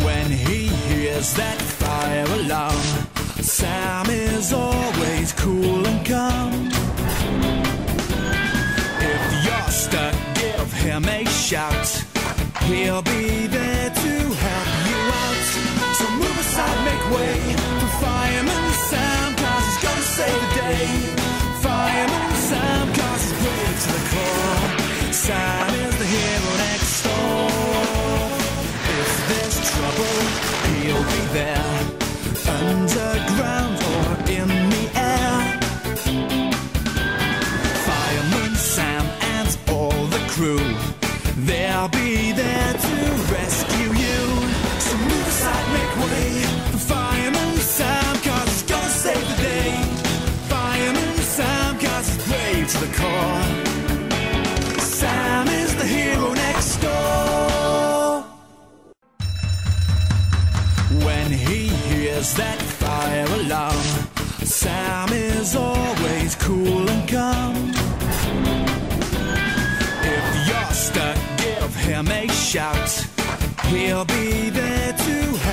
When he hears that fire alarm, Sam is always cool and calm. If you're stuck, give him a shout. He'll be there to help you out. So move aside, make way for Fireman Sam, 'cause he's gonna save the day. Fireman Sam, 'cause he's brave to the core. Sam is the hero next door. If there's trouble, he'll be there, underground or in the air. Fireman Sam and all the crew, they'll be there to rescue you. So move aside, make way for Fireman Sam, 'cause he's gonna save the day. Fireman Sam, 'cause he's brave to the core. Sam is the hero next door. When he hears that fire alarm, Sam is always cool and calm. If you're stuck, give him a shout. He'll be there to help